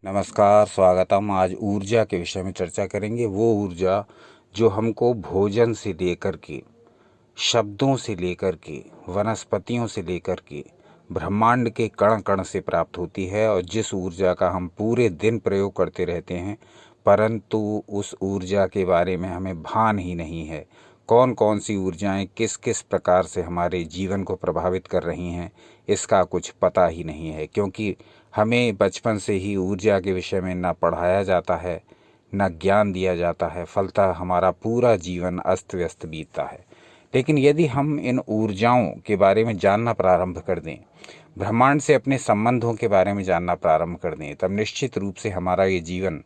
नमस्कार, स्वागतम। आज ऊर्जा के विषय में चर्चा करेंगे। वो ऊर्जा जो हमको भोजन से लेकर के, शब्दों से लेकर के, वनस्पतियों से लेकर के, ब्रह्मांड के कण कण से प्राप्त होती है, और जिस ऊर्जा का हम पूरे दिन प्रयोग करते रहते हैं, परंतु उस ऊर्जा के बारे में हमें भान ही नहीं है। कौन कौन सी ऊर्जाएं किस किस प्रकार से हमारे जीवन को प्रभावित कर रही हैं, इसका कुछ पता ही नहीं है। क्योंकि हमें बचपन से ही ऊर्जा के विषय में ना पढ़ाया जाता है, ना ज्ञान दिया जाता है, फलतः हमारा पूरा जीवन अस्त व्यस्त बीतता है। लेकिन यदि हम इन ऊर्जाओं के बारे में जानना प्रारंभ कर दें, ब्रह्मांड से अपने संबंधों के बारे में जानना प्रारंभ कर दें, तब निश्चित रूप से हमारा ये जीवन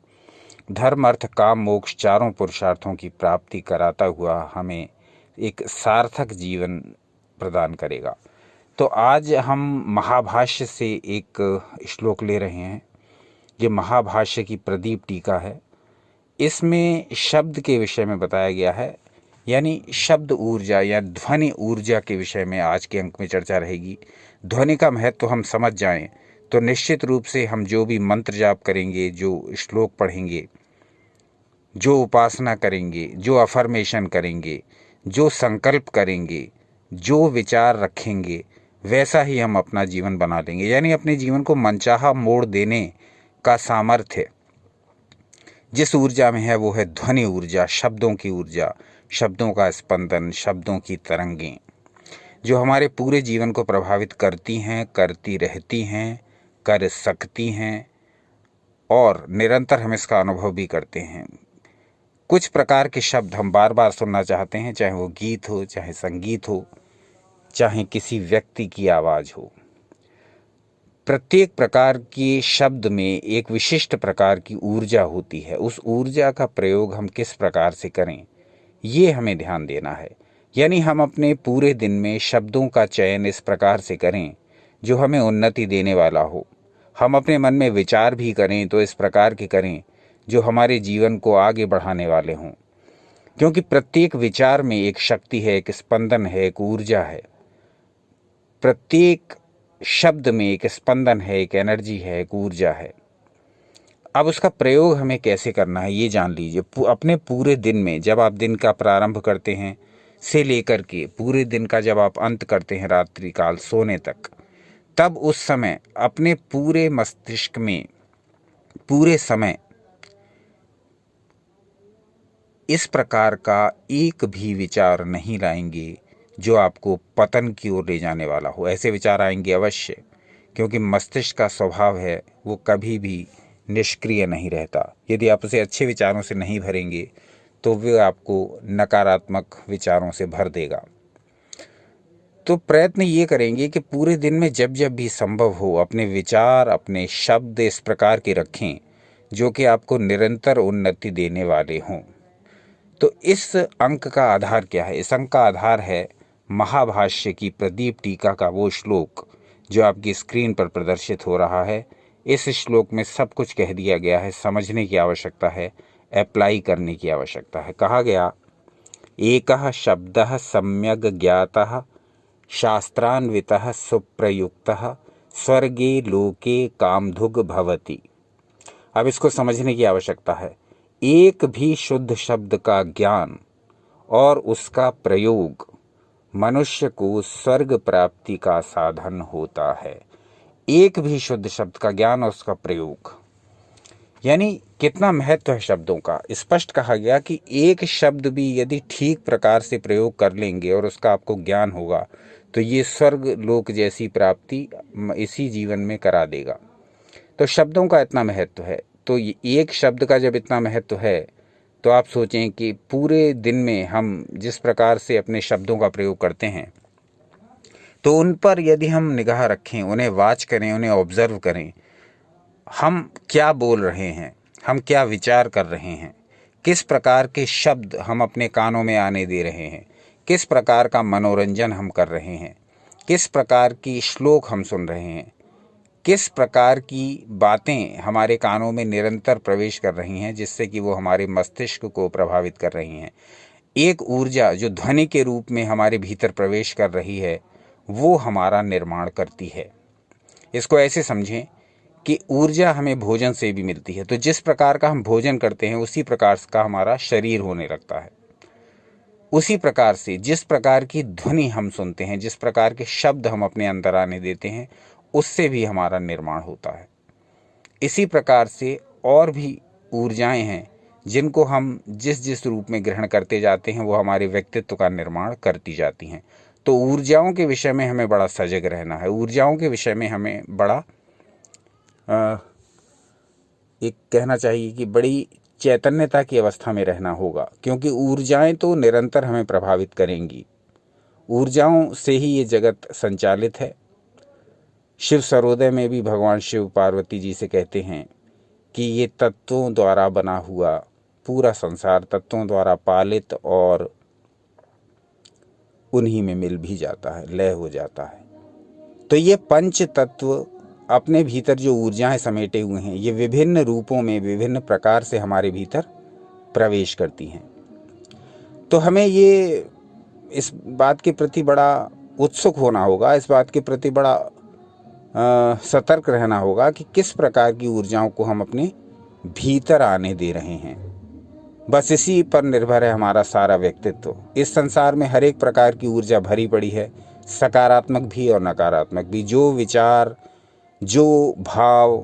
धर्म, अर्थ, काम, मोक्ष चारों पुरुषार्थों की प्राप्ति कराता हुआ हमें एक सार्थक जीवन प्रदान करेगा। तो आज हम महाभाष्य से एक श्लोक ले रहे हैं। ये महाभाष्य की प्रदीप टीका है। इसमें शब्द के विषय में बताया गया है, यानी शब्द ऊर्जा या ध्वनि ऊर्जा के विषय में आज के अंक में चर्चा रहेगी। ध्वनि का महत्व हम समझ जाएं तो निश्चित रूप से हम जो भी मंत्र जाप करेंगे, जो श्लोक पढ़ेंगे, जो उपासना करेंगे, जो अफर्मेशन करेंगे, जो संकल्प करेंगे, जो विचार रखेंगे, वैसा ही हम अपना जीवन बना लेंगे। यानी अपने जीवन को मनचाहा मोड़ देने का सामर्थ्य जिस ऊर्जा में है वो है ध्वनि ऊर्जा, शब्दों की ऊर्जा, शब्दों का स्पंदन, शब्दों की तरंगें, जो हमारे पूरे जीवन को प्रभावित करती हैं, करती रहती हैं, कर सकती हैं, और निरंतर हम इसका अनुभव भी करते हैं। कुछ प्रकार के शब्द हम बार बार सुनना चाहते हैं, चाहे वो गीत हो, चाहे संगीत हो, चाहे किसी व्यक्ति की आवाज़ हो। प्रत्येक प्रकार के शब्द में एक विशिष्ट प्रकार की ऊर्जा होती है। उस ऊर्जा का प्रयोग हम किस प्रकार से करें, ये हमें ध्यान देना है। यानी हम अपने पूरे दिन में शब्दों का चयन इस प्रकार से करें जो हमें उन्नति देने वाला हो। हम अपने मन में विचार भी करें तो इस प्रकार के करें जो हमारे जीवन को आगे बढ़ाने वाले हों। क्योंकि प्रत्येक विचार में एक शक्ति है, एक स्पंदन है, एक ऊर्जा है। प्रत्येक शब्द में एक स्पंदन है, एक एनर्जी है, एक ऊर्जा है। अब उसका प्रयोग हमें कैसे करना है ये जान लीजिए। अपने पूरे दिन में, जब आप दिन का प्रारंभ करते हैं से लेकर के पूरे दिन का जब आप अंत करते हैं रात्रि काल सोने तक, तब उस समय अपने पूरे मस्तिष्क में पूरे समय इस प्रकार का एक भी विचार नहीं लाएंगे जो आपको पतन की ओर ले जाने वाला हो। ऐसे विचार आएंगे अवश्य, क्योंकि मस्तिष्क का स्वभाव है वो कभी भी निष्क्रिय नहीं रहता। यदि आप उसे अच्छे विचारों से नहीं भरेंगे तो वे आपको नकारात्मक विचारों से भर देगा। तो प्रयत्न ये करेंगे कि पूरे दिन में जब जब भी संभव हो अपने विचार, अपने शब्द इस प्रकार के रखें जो कि आपको निरंतर उन्नति देने वाले हों। तो इस अंक का आधार क्या है? इस अंक का आधार है महाभाष्य की प्रदीप टीका का वो श्लोक जो आपकी स्क्रीन पर प्रदर्शित हो रहा है। इस श्लोक में सब कुछ कह दिया गया है। समझने की आवश्यकता है, अप्लाई करने की आवश्यकता है। कहा गया, एकः शब्दः सम्यग् ज्ञातः शास्त्रान्वितः सुप्रयुक्तः स्वर्गे लोके कामधुग् भवति। अब इसको समझने की आवश्यकता है। एक भी शुद्ध शब्द का ज्ञान और उसका प्रयोग मनुष्य को स्वर्ग प्राप्ति का साधन होता है। एक भी शुद्ध शब्द का ज्ञान और उसका प्रयोग, यानी कितना महत्व है शब्दों का। स्पष्ट कहा गया कि एक शब्द भी यदि ठीक प्रकार से प्रयोग कर लेंगे और उसका आपको ज्ञान होगा तो ये स्वर्ग लोक जैसी प्राप्ति इसी जीवन में करा देगा। तो शब्दों का इतना महत्व है। तो एक शब्द का जब इतना महत्व है तो आप सोचें कि पूरे दिन में हम जिस प्रकार से अपने शब्दों का प्रयोग करते हैं, तो उन पर यदि हम निगाह रखें, उन्हें वॉच करें, उन्हें ऑब्जर्व करें, हम क्या बोल रहे हैं, हम क्या विचार कर रहे हैं, किस प्रकार के शब्द हम अपने कानों में आने दे रहे हैं, किस प्रकार का मनोरंजन हम कर रहे हैं, किस प्रकार की श्लोक हम सुन रहे हैं, किस प्रकार की बातें हमारे कानों में निरंतर प्रवेश कर रही हैं जिससे कि वो हमारे मस्तिष्क को प्रभावित कर रही हैं। एक ऊर्जा जो ध्वनि के रूप में हमारे भीतर प्रवेश कर रही है वो हमारा निर्माण करती है। इसको ऐसे समझें कि ऊर्जा हमें भोजन से भी मिलती है। तो जिस प्रकार का हम भोजन करते हैं उसी प्रकार का हमारा शरीर होने लगता है। उसी प्रकार से जिस प्रकार की ध्वनि हम सुनते हैं, जिस प्रकार के शब्द हम अपने अंदर आने देते हैं, उससे भी हमारा निर्माण होता है। इसी प्रकार से और भी ऊर्जाएं हैं जिनको हम जिस जिस रूप में ग्रहण करते जाते हैं वो हमारे व्यक्तित्व का निर्माण करती जाती हैं। तो ऊर्जाओं के विषय में हमें बड़ा सजग रहना है। ऊर्जाओं के विषय में हमें बड़ा एक कहना चाहिए कि बड़ी चैतन्यता की अवस्था में रहना होगा, क्योंकि ऊर्जाएं तो निरंतर हमें प्रभावित करेंगी। ऊर्जाओं से ही ये जगत संचालित है। शिव सर्वोदय में भी भगवान शिव पार्वती जी से कहते हैं कि ये तत्वों द्वारा बना हुआ पूरा संसार तत्वों द्वारा पालित और उन्हीं में मिल भी जाता है, लय हो जाता है। तो ये पंच तत्व अपने भीतर जो ऊर्जाएं समेटे हुए हैं, ये विभिन्न रूपों में विभिन्न प्रकार से हमारे भीतर प्रवेश करती हैं। तो हमें ये इस बात के प्रति बड़ा उत्सुक होना होगा, इस बात के प्रति बड़ा सतर्क रहना होगा कि किस प्रकार की ऊर्जाओं को हम अपने भीतर आने दे रहे हैं। बस इसी पर निर्भर है हमारा सारा व्यक्तित्व। इस संसार में हर एक प्रकार की ऊर्जा भरी पड़ी है, सकारात्मक भी और नकारात्मक भी। जो विचार, जो भाव,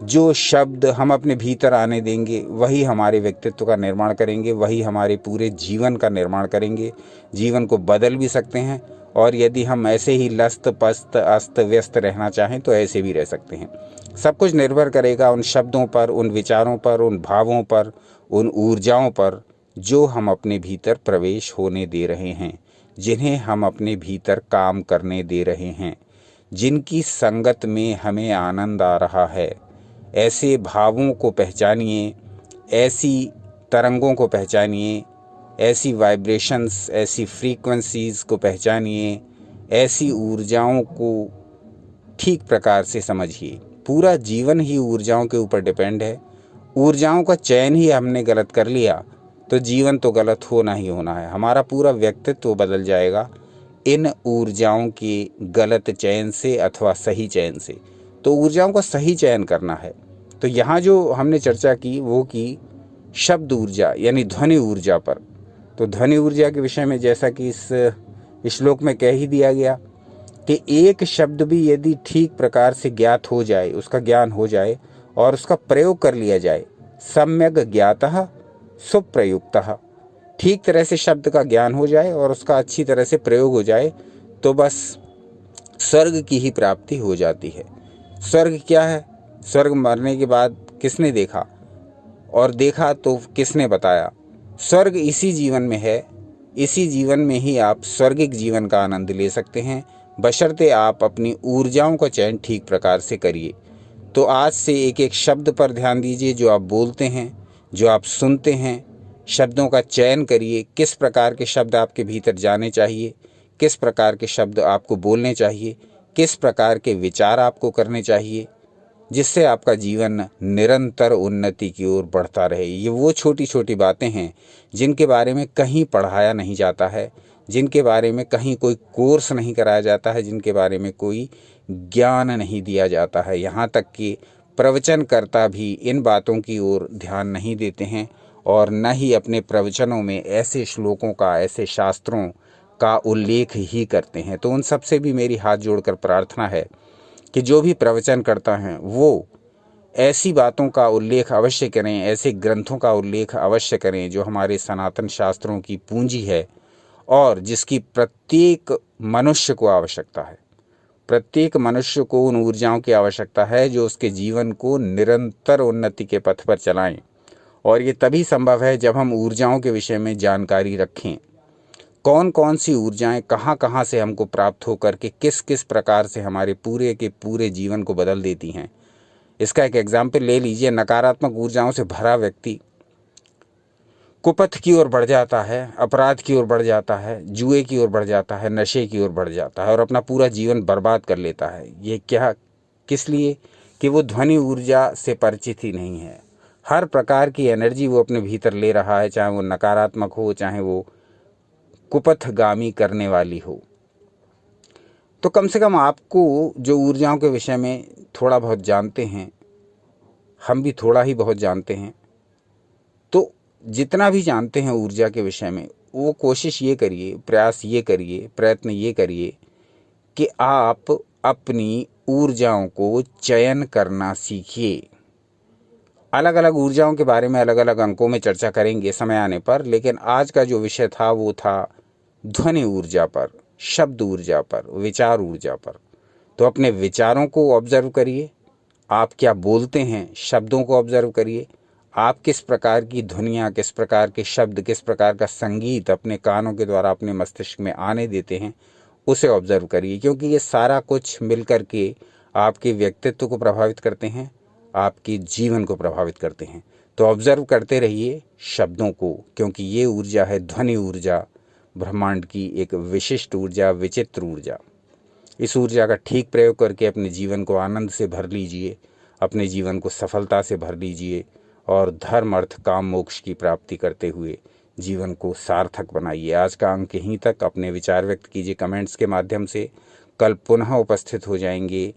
जो शब्द हम अपने भीतर आने देंगे वही हमारे व्यक्तित्व का निर्माण करेंगे, वही हमारे पूरे जीवन का निर्माण करेंगे। जीवन को बदल भी सकते हैं, और यदि हम ऐसे ही लस्त पस्त अस्त व्यस्त रहना चाहें तो ऐसे भी रह सकते हैं। सब कुछ निर्भर करेगा उन शब्दों पर, उन विचारों पर, उन भावों पर, उन ऊर्जाओं पर जो हम अपने भीतर प्रवेश होने दे रहे हैं, जिन्हें हम अपने भीतर काम करने दे रहे हैं, जिनकी संगत में हमें आनंद आ रहा है। ऐसे भावों को पहचानिए, ऐसी तरंगों को पहचानिए, ऐसी वाइब्रेशंस, ऐसी फ्रीक्वेंसीज़ को पहचानिए, ऐसी ऊर्जाओं को ठीक प्रकार से समझिए। पूरा जीवन ही ऊर्जाओं के ऊपर डिपेंड है। ऊर्जाओं का चयन ही हमने गलत कर लिया तो जीवन तो गलत होना ही होना है। हमारा पूरा व्यक्तित्व बदल जाएगा इन ऊर्जाओं के गलत चयन से अथवा सही चयन से। तो ऊर्जाओं का सही चयन करना है। तो यहाँ जो हमने चर्चा की वो की शब्द ऊर्जा यानी ध्वनि ऊर्जा पर। तो ध्वनि ऊर्जा के विषय में जैसा कि इस श्लोक में कह ही दिया गया कि एक शब्द भी यदि ठीक प्रकार से ज्ञात हो जाए, उसका ज्ञान हो जाए और उसका प्रयोग कर लिया जाए, सम्यक ज्ञातः सुप्रयुक्तः, ठीक तरह से शब्द का ज्ञान हो जाए और उसका अच्छी तरह से प्रयोग हो जाए तो बस स्वर्ग की ही प्राप्ति हो जाती है। स्वर्ग क्या है? स्वर्ग मरने के बाद किसने देखा, और देखा तो किसने बताया? स्वर्ग इसी जीवन में है। इसी जीवन में ही आप स्वर्गिक जीवन का आनंद ले सकते हैं, बशर्ते आप अपनी ऊर्जाओं का चयन ठीक प्रकार से करिए। तो आज से एक एक शब्द पर ध्यान दीजिए, जो आप बोलते हैं, जो आप सुनते हैं, शब्दों का चयन करिए। किस प्रकार के शब्द आपके भीतर जाने चाहिए, किस प्रकार के शब्द आपको बोलने चाहिए, किस प्रकार के विचार आपको करने चाहिए, जिससे आपका जीवन निरंतर उन्नति की ओर बढ़ता रहे। ये वो छोटी छोटी बातें हैं जिनके बारे में कहीं पढ़ाया नहीं जाता है, जिनके बारे में कहीं कोई कोर्स नहीं कराया जाता है, जिनके बारे में कोई ज्ञान नहीं दिया जाता है। यहाँ तक कि प्रवचनकर्ता भी इन बातों की ओर ध्यान नहीं देते हैं और न ही अपने प्रवचनों में ऐसे श्लोकों का, ऐसे शास्त्रों का उल्लेख ही करते हैं। तो उन सब से भी मेरी हाथ जोड़कर प्रार्थना है कि जो भी प्रवचन करता है वो ऐसी बातों का उल्लेख अवश्य करें, ऐसे ग्रंथों का उल्लेख अवश्य करें जो हमारे सनातन शास्त्रों की पूंजी है और जिसकी प्रत्येक मनुष्य को आवश्यकता है। प्रत्येक मनुष्य को उन ऊर्जाओं की आवश्यकता है जो उसके जीवन को निरंतर उन्नति के पथ पर चलाएं। और ये तभी संभव है जब हम ऊर्जाओं के विषय में जानकारी रखें। कौन कौन सी ऊर्जाएं कहाँ कहाँ से हमको प्राप्त होकर के किस किस प्रकार से हमारे पूरे के पूरे जीवन को बदल देती हैं। इसका एक एग्जाम्पल ले लीजिए। नकारात्मक ऊर्जाओं से भरा व्यक्ति कुपथ की ओर बढ़ जाता है, अपराध की ओर बढ़ जाता है, जुए की ओर बढ़ जाता है, नशे की ओर बढ़ जाता है और अपना पूरा जीवन बर्बाद कर लेता है। ये क्या, किस लिए? कि वो ध्वनि ऊर्जा से परिचित ही नहीं है। हर प्रकार की एनर्जी वो अपने भीतर ले रहा है, चाहे वो नकारात्मक हो, चाहे वो कुपथगामी करने वाली हो। तो कम से कम आपको जो ऊर्जाओं के विषय में थोड़ा बहुत जानते हैं, हम भी थोड़ा ही बहुत जानते हैं, तो जितना भी जानते हैं ऊर्जा के विषय में, वो कोशिश ये करिए, प्रयास ये करिए, प्रयत्न ये करिए कि आप अपनी ऊर्जाओं को चयन करना सीखिए। अलग अलग ऊर्जाओं के बारे में अलग अलग अंकों में चर्चा करेंगे समय आने पर, लेकिन आज का जो विषय था वो था ध्वनि ऊर्जा पर, शब्द ऊर्जा पर, विचार ऊर्जा पर। तो अपने विचारों को ऑब्जर्व करिए, आप क्या बोलते हैं, शब्दों को ऑब्जर्व करिए, आप किस प्रकार की ध्वनियाँ, किस प्रकार के शब्द, किस प्रकार का संगीत अपने कानों के द्वारा अपने मस्तिष्क में आने देते हैं, उसे ऑब्जर्व करिए। क्योंकि ये सारा कुछ मिलकर के आपके व्यक्तित्व को प्रभावित करते हैं, आपके जीवन को प्रभावित करते हैं। तो ऑब्जर्व करते रहिए शब्दों को, क्योंकि ये ऊर्जा है ध्वनि ऊर्जा, ब्रह्मांड की एक विशिष्ट ऊर्जा, विचित्र ऊर्जा। इस ऊर्जा का ठीक प्रयोग करके अपने जीवन को आनंद से भर लीजिए, अपने जीवन को सफलता से भर लीजिए और धर्म, अर्थ, काम, मोक्ष की प्राप्ति करते हुए जीवन को सार्थक बनाइए। आज का अंक यहीं तक। अपने विचार व्यक्त कीजिए कमेंट्स के माध्यम से। कल पुनः उपस्थित हो जाएंगे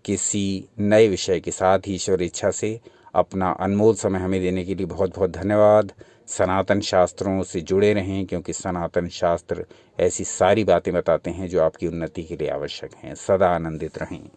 किसी नए विषय के साथ। ईश्वर इच्छा से। अपना अनमोल समय हमें देने के लिए बहुत बहुत धन्यवाद। सनातन शास्त्रों से जुड़े रहें, क्योंकि सनातन शास्त्र ऐसी सारी बातें बताते हैं जो आपकी उन्नति के लिए आवश्यक हैं। सदा आनंदित रहें।